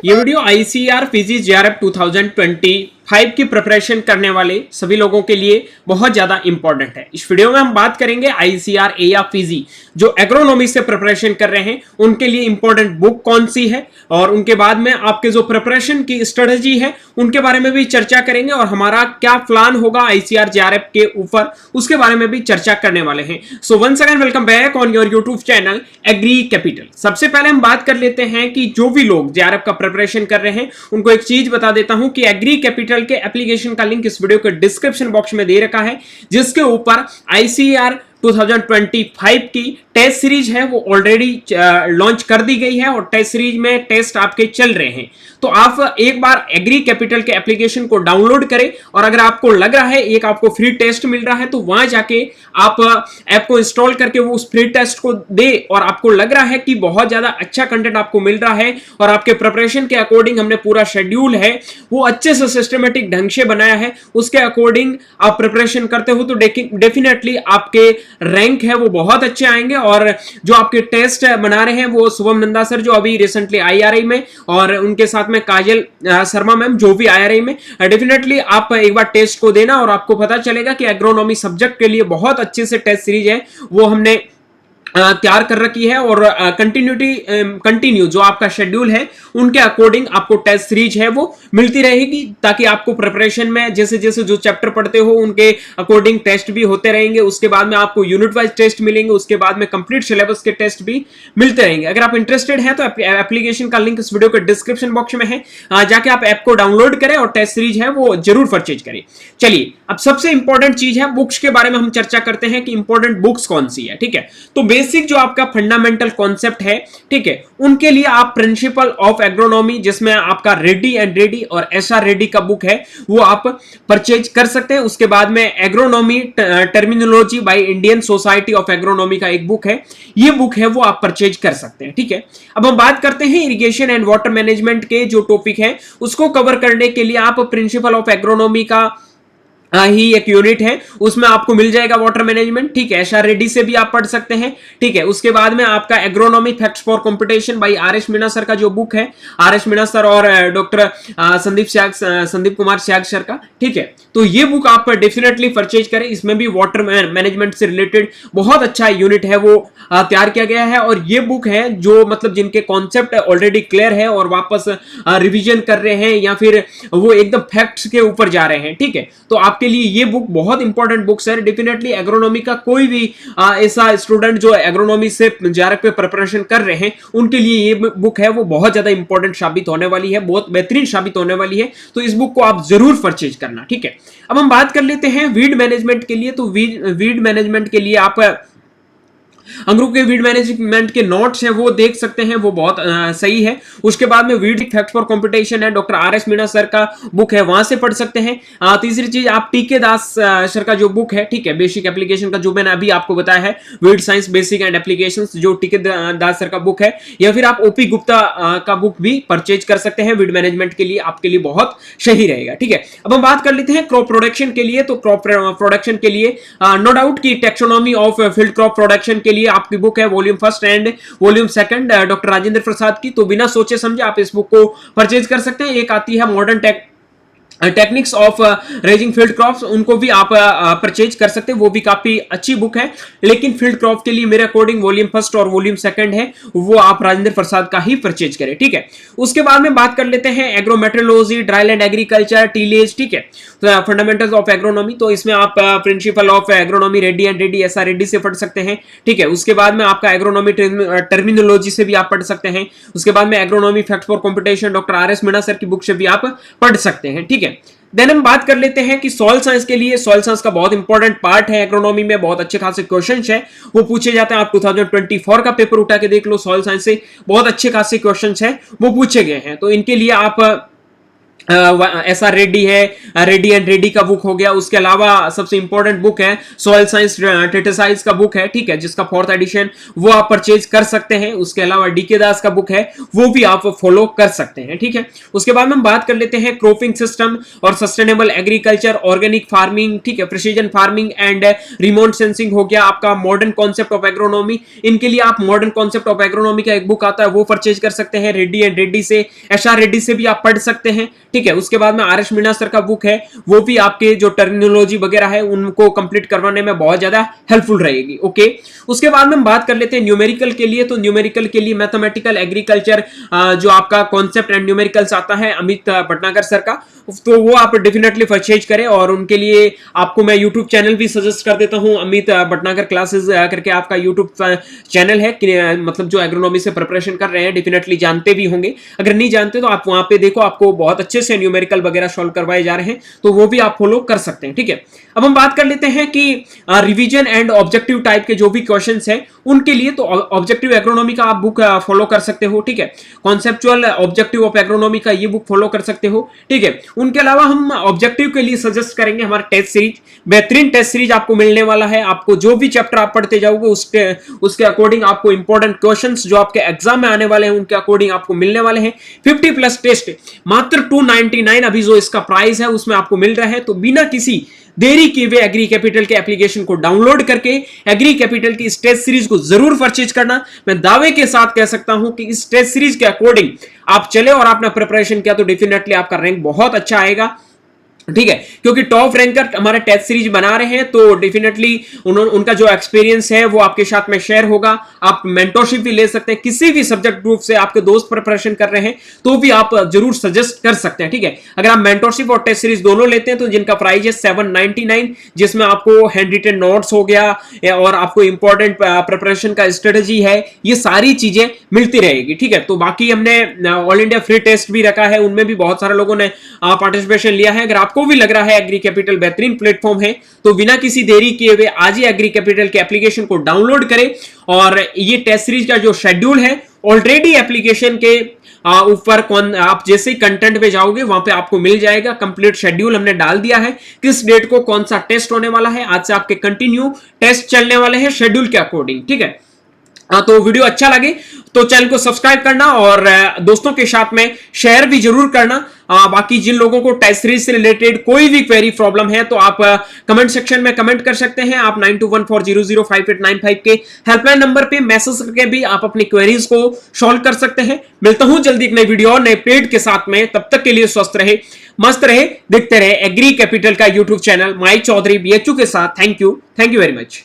ये video ICR Fiji JRF 2025 की preparation करने वाले सभी लोगों के लिए बहुत ज्यादा इंपॉर्टेंट है। इस वीडियो में हम बात करेंगे आईसीआर ए या फिजी जो एग्रोनॉमी से प्रिपरेशन कर रहे हैं उनके लिए इंपॉर्टेंट बुक कौन सी है, और उनके बाद में आपके जो प्रिपरेशन की स्ट्रेटजी है उनके बारे में भी चर्चा करेंगे, और हमारा क्या प्लान होगा आईसीआर जेआरएफ के ऊपर उसके बारे में भी चर्चा करने वाले हैं। So once again welcome back on your YouTube channel Agri Capital. सबसे पहले हम बात कर लेते हैं कि जो भी लोग जेआरएफ का प्रिपरेशन कर रहे हैं उनको एक चीज बता देता हूं कि एग्री कैपिटल के एप्लीकेशन का लिंक इस वीडियो के डिस्क्रिप्शन बॉक्स में दे रखा है, जिसके ऊपर आईसीआर 2025 की टेस्ट सीरीज है वो ऑलरेडी लॉन्च कर दी गई है, और टेस्ट सीरीज में टेस्ट आपके चल रहे हैं। तो आप एक बार एग्री कैपिटल के एप्लीकेशन को डाउनलोड करें, और अगर आपको लग रहा है एक आपको फ्री टेस्ट मिल रहा है तो वहां जाके आप ऐप को इंस्टॉल करके वो उस फ्री टेस्ट को दे, और आपको लग रहा है कि बहुत ज्यादा अच्छा कंटेंट आपको मिल रहा है और आपके प्रिपरेशन के अकॉर्डिंग हमने पूरा शेड्यूल है वो अच्छे से सिस्टमेटिक ढंग से बनाया है, उसके अकॉर्डिंग आप प्रिपरेशन करते हो तो डेफिनेटली आपके रैंक है वो बहुत अच्छे आएंगे। और जो आपके टेस्ट बना रहे हैं वो शुभम नंदा सर जो अभी रिसेंटली आईआरआई में, और उनके साथ में काजल शर्मा मैम जो भी आईआरआई में, डेफिनेटली आप एक बार टेस्ट को देना और आपको पता चलेगा कि एग्रोनॉमी सब्जेक्ट के लिए बहुत अच्छे से टेस्ट सीरीज है वो हमने तैयार कर रखी है, और कंटिन्यू जो आपका शेड्यूल है उनके अकॉर्डिंग आपको टेस्ट सीरीज है वो मिलती रहेगी, ताकि आपको प्रिपरेशन में जैसे जैसे जो चैप्टर पढ़ते हो उनके अकॉर्डिंग टेस्ट भी होते रहेंगे। उसके बाद में आपको यूनिट वाइज टेस्ट मिलेंगे, उसके बाद में कंप्लीट सिलेबस के टेस्ट भी मिलते रहेंगे। अगर आप इंटरेस्टेड हैं तो एप्लीकेशन का लिंक इस वीडियो के डिस्क्रिप्शन बॉक्स में है, जाके आप ऐप को डाउनलोड करें और टेस्ट सीरीज है वो जरूर परचेज करें। चलिए अब सबसे इंपॉर्टेंट चीज है बुक्स के बारे में हम चर्चा करते हैं कि इंपॉर्टेंट बुक्स कौन सी है। ठीक है, तो बेसिक जो आपका फंडामेंटल कॉन्सेप्ट है, ठीक है, उनके लिए आप प्रिंसिपल ऑफ एग्रोनॉमी जिसमें आपका रेड्डी एंड रेड्डी और एसआर रेड्डी का बुक है वो आप परचेज कर सकते हैं। उसके बाद में agronomy terminology by Indian society of agronomy का एक बुक है, ये बुक है वो आप परचेज कर सकते हैं। ठीक है, अब हम बात करते हैं इरिगेशन एंड वाटर मैनेजमेंट के जो टॉपिक है उसको कवर करने के लिए आप प्रिंसिपल ऑफ एग्रोनॉमी का ही एक यूनिट है उसमें आपको मिल जाएगा वाटर मैनेजमेंट। ठीक है, एसआर रेड्डी से भी आप पढ़ सकते हैं। ठीक है, उसके बाद में आपका agronomy facts for competition by RS Meena sir का जो बुक है, आरएस मीणा सर और डॉक्टर संदीप कुमार स्याग सर का। ठीक है, तो ये बुक आप डेफिनेटली परचेज करें, इसमें भी वाटर मैनेजमेंट से रिलेटेड बहुत अच्छा यूनिट है वो तैयार किया गया है, और ये बुक है जो मतलब जिनके कॉन्सेप्ट ऑलरेडी क्लियर है और वापस रिवीजन कर रहे हैं या फिर वो एकदम फैक्ट्स के ऊपर जा रहे हैं। ठीक है, तो आपके लिए ये बुक बहुत इंपॉर्टेंट बुक्स है। डेफिनेटली एग्रोनॉमी का कोई भी ऐसा स्टूडेंट जो एग्रोनॉमी से जेआरएफ पे प्रिपरेशन कर रहे हैं उनके लिए ये बुक है वो बहुत ज्यादा इंपॉर्टेंट साबित होने वाली है, बहुत बेहतरीन साबित होने वाली है, तो इस बुक को आप जरूर परचेज करना। ठीक है, अब हम बात कर लेते हैं वीड मैनेजमेंट के लिए। तो वीड मैनेजमेंट के लिए आप अंगरू के वीड मैनेजमेंट के नोट्स हैं वो देख सकते हैं, वो बहुत सही है। उसके बाद में वीड फैक्ट फॉर कंपटीशन है, डॉक्टर आरएस मीणा सर का बुक है, वहां से पढ़ सकते हैं। तीसरी चीज आप टीके दास सर का जो बुक है, ठीक है, बेसिक एप्लीकेशन का जो मैंने अभी आपको बताया है, weed science basic and applications जो टीके दास सर का बुक है, या फिर आप ओपी गुप्ता का बुक भी परचेज कर सकते हैं। वीड मैनेजमेंट के लिए आपके लिए बहुत सही रहेगा। ठीक है, अब हम बात कर लेते हैं क्रॉप प्रोडक्शन के लिए। तो क्रॉप प्रोडक्शन के लिए नो डाउट की taxonomy of field crop production के लिए आपकी बुक है volume first and volume second doctor Rajendra Prasad की, तो बिना सोचे समझे आप इस बुक को परचेज कर सकते हैं। एक आती है modern techniques of raising field crops, उनको भी आप परचेज कर सकते हैं, वो भी काफी अच्छी बुक है। लेकिन फील्ड क्रॉप के लिए मेरे अकॉर्डिंग वॉल्यूम फर्स्ट और वॉल्यूम सेकंड है वो आप राजेंद्र प्रसाद का ही परचेज करें। ठीक है, उसके बाद में बात कर लेते हैं एग्रोमेट्रोलॉजी, ड्राईलैंड एग्रीकल्चर, टीलेज। ठीक है, तो फंडामेंटल्स ऑफ एग्रोनॉमी, तो इसमें आप principle of agronomy Reddy and Reddy SR Reddy से पढ़ सकते हैं। ठीक है, उसके बाद में आपका एग्रोनॉमी टर्मिनोलॉजी से भी आप पढ़ सकते हैं। उसके बाद में agronomy fact for competition doctor RS Meena sir की बुक से भी आप पढ़ सकते हैं। ठीक है, देन हम बात कर लेते हैं कि सॉइल साइंस के लिए, सॉइल साइंस का बहुत इंपॉर्टेंट पार्ट है एग्रोनॉमी में, बहुत अच्छे खासे क्वेश्चंस है वो पूछे जाते हैं। आप 2024 का पेपर उठा के देख लो, सॉइल साइंस से बहुत अच्छे खासे क्वेश्चंस है वो पूछे गए हैं, तो इनके लिए आप एस आर रेड्डी है, रेड्डी एंड रेड्डी का बुक हो गया। उसके अलावा सबसे इंपॉर्टेंट बुक है सॉइल साइंस ट्रेटिसाइज का बुक है, ठीक है, जिसका 4th एडिशन वो आप परचेज कर सकते हैं। उसके अलावा डीके दास का बुक है, वो भी आप फॉलो कर सकते हैं, ठीक है। उसके बाद में हम बात कर लेते हैं क्रॉपिंग सिस्टम और सस्टेनेबल एग्रीकल्चर, ऑर्गेनिक फार्मिंग, ठीक है, precision farming and remote sensing हो गया आपका, मॉडर्न कॉन्सेप्ट ऑफ एग्रोनॉमी। इनके लिए आप मॉडर्न कॉन्सेप्ट ऑफ एग्रोनॉमी का एक बुक आता है, वो परचेज कर सकते हैं। रेड्डी एंड रेड्डी से, एस आर रेड्डी से भी आप पढ़ सकते हैं, ठीक है। उसके बाद में आर एस मीणा सर का बुक है, वो भी आपके जो टर्मिनोलॉजी वगैरह है उनको कंप्लीट करवाने में बहुत ज्यादा हेल्पफुल रहेगी, ओके। उसके बाद में हम बात कर लेते हैं न्यूमेरिकल के लिए। तो न्यूमेरिकल के लिए मैथमेटिकल एग्रीकल्चर जो आपका कॉन्सेप्ट एंड न्यूमेरिकल्स आता है अमित भटनागर सर का, तो वो आप डेफिनेटली परचेज करें। और उनके लिए आपको मैं यूट्यूब चैनल भी सजेस्ट कर देता हूं, अमित भटनागर क्लासेस करके आपका यूट्यूब चैनल है, मतलब जो एग्रोनॉमी से प्रिपरेशन कर रहे हैं डेफिनेटली जानते भी होंगे। अगर नहीं जानते तो आप वहां पे देखो, आपको बहुत अच्छे से न्यूमेरिकल वगैरह सॉल्व करवाए जा रहे हैं, तो वो भी आप फॉलो कर सकते हैं, ठीक है। अब हम बात कर लेते हैं कि रिवीजन एंड ऑब्जेक्टिव टाइप के जो भी क्वेश्चंस हैं उनके लिए, तो ऑब्जेक्टिव एग्रोनॉमी का आप बुक फॉलो कर सकते हो, ठीक है। कॉन्सेप्चुअल ऑब्जेक्टिव ऑफ एग्रोनॉमी का ये बुक फॉलो कर सकते हो, ठीक है। उनके अलावा हम ऑब्जेक्टिव के लिए सजेस्ट करेंगे हमारा टेस्ट सीरीज, बेहतरीन टेस्ट सीरीज आपको मिलने वाला है। आपको जो भी चैप्टर आप पढ़ते जाओगे उसके अकॉर्डिंग आपको इंपॉर्टेंट क्वेश्चंस जो आपके एग्जाम में आने वाले हैं उनके अकॉर्डिंग आपको मिलने वाले हैं। 50+ टेस्ट मात्र 299 अभी जो इसका प्राइस है उसमें आपको मिल रहा है। तो बिना किसी देरी किए हुए एग्री कैपिटल के एप्लीकेशन को डाउनलोड करके एग्री कैपिटल की इस टेस्ट सीरीज को जरूर परचेज करना। मैं दावे के साथ कह सकता हूं कि इस टेस्ट सीरीज के अकॉर्डिंग आप चले और आपने प्रिपरेशन किया तो डेफिनेटली आपका रैंक बहुत अच्छा आएगा, ठीक है। क्योंकि टॉप रैंकर हमारे टेस्ट सीरीज बना रहे हैं, तो डेफिनेटली उनका जो एक्सपीरियंस है वो आपके साथ में शेयर होगा। आप मेंटरशिप भी ले सकते हैं, किसी भी सब्जेक्ट ग्रुप से आपके दोस्त प्रिपरेशन कर रहे हैं तो भी आप जरूर सजेस्ट कर सकते हैं, ठीक है। अगर आप मेंटरशिप और टेस्ट सीरीज दोनों लेते हैं तो जिनका प्राइस है 799, जिसमें आपको हैंड रिटन नोट्स हो गया और आपको इंपॉर्टेंट प्रिपरेशन का स्ट्रेटेजी है, ये सारी चीजें मिलती रहेगी, ठीक है। तो बाकी हमने ऑल इंडिया फ्री टेस्ट भी रखा है, उनमें भी बहुत सारे लोगों ने पार्टिसिपेशन लिया है। अगर आपको भी लग रहा है एग्री कैपिटल बेहतरीन प्लेटफॉर्म है तो बिना किसी देरी किए हुए आज ही एग्री कैपिटल के एप्लीकेशन को डाउनलोड करें। और ये टेस्ट सीरीज का जो शेड्यूल है ऑलरेडी एप्लीकेशन के ऊपर आप जैसे ही कंटेंट पे जाओगे वहां पे आपको मिल जाएगा। कंप्लीट शेड्यूल हमने डाल दिया है, किस डेट को कौन सा टेस्ट होने वाला है। आज से आपके कंटिन्यू टेस्ट चलने वाले हैं शेड्यूल के अकॉर्डिंग, ठीक है। तो वीडियो अच्छा लगे तो चैनल को सब्सक्राइब करना और दोस्तों के साथ में शेयर भी जरूर करना। बाकी जिन लोगों को टेस्ट सीरीज से रिलेटेड कोई भी क्वेरी प्रॉब्लम है तो आप कमेंट सेक्शन में कमेंट कर सकते हैं। आप 9214005895 के हेल्पलाइन नंबर पे मैसेज करके भी आप अपनी क्वेरीज को सॉल्व कर सकते हैं। मिलता हूं जल्दी एक नई वीडियो और नए अपडेट के साथ में, तब तक के लिए स्वस्थ रहे, मस्त रहे, देखते रहे एग्री कैपिटल का यूट्यूब चैनल माई चौधरी BHU के साथ। Thank you very much.